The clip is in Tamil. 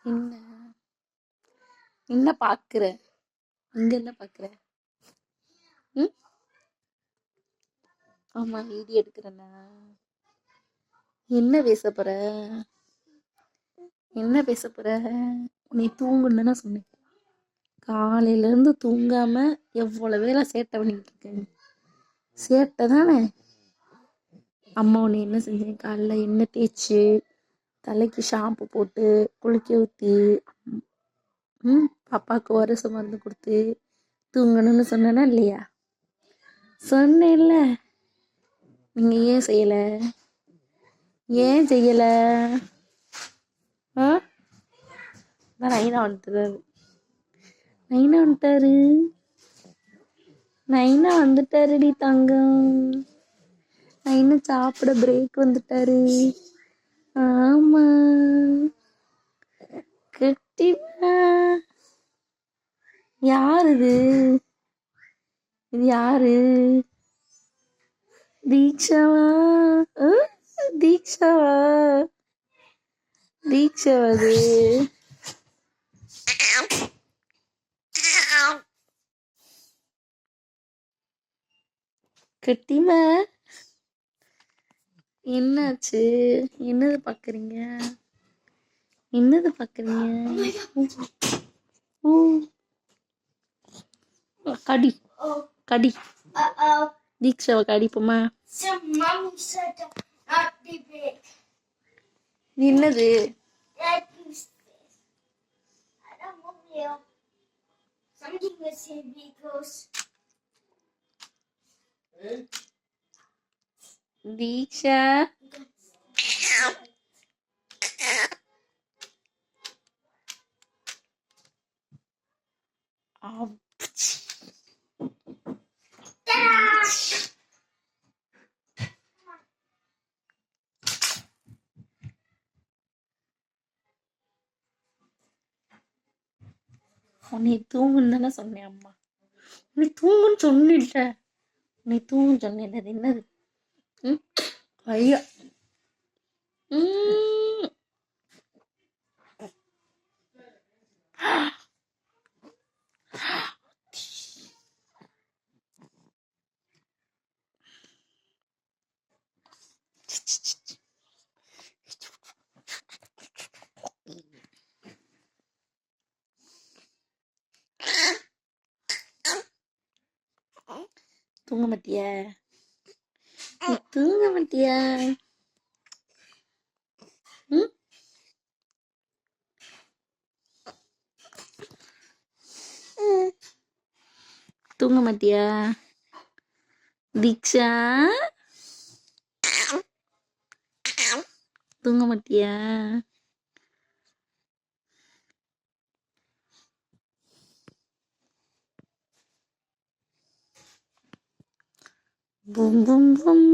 என்ன என்ன பாக்குற? இங்க என்ன பாக்குற? ம் ஆமா, வீடியோ எடுக்கிறேன்னா. என்ன பேச போற? என்ன பேச போற? நீ தூங்குன்னு தானே சொன்னேன். காலையில இருந்து தூங்காம எவ்வளவு வேலை சேட்டை பண்ணிட்டு இருக்கேன். சேட்டை தானே. அம்மா உன்னை என்ன செஞ்சேன்? காலைல எண்ணெய் தேய்ச்சி தலைக்கு ஷாம்பு போட்டு குளிக்க ஊற்றி பாப்பாவுக்கு உரச மருந்து கொடுத்து தூங்கணும்னு சொன்னேன்னா இல்லையா? சொன்னேன்ல. நீங்க ஏன் செய்யல? ஏன் செய்யல? நைனா வந்துட்டாரு. நைனா வந்துட்டாரு. நைனா வந்துட்டாருடி தங்கம். நைனா சாப்பிட பிரேக் வந்துட்டாரு. ஆமா, கட்டிமா. யாரு இது? இது யாரு? தீக்ஷாவா? தீக்ஷாவா? தீக்ஷாவா அது? கட்டிமா, என்னாச்சு? என்னது பாக்குறீங்க? என்னது பாக்குறீங்க? கடி கடி. தீக்ஷாவை கடிப்போமா? என்னது? தீக்ஷா, உன்னை தூங்குன்னு தானே சொன்னேன். அம்மா உன்னை தூங்குன்னு சொன்னிட்ட. உன்னை தூங்குன்னு சொன்னேன். அது என்னது? ஐயா, தூங்க மாட்டியா? தூங்க மாட்டியா? தூங்க மாட்டியா? தீக்ஷா, தூங்க மாட்டியா? Boom boom boom.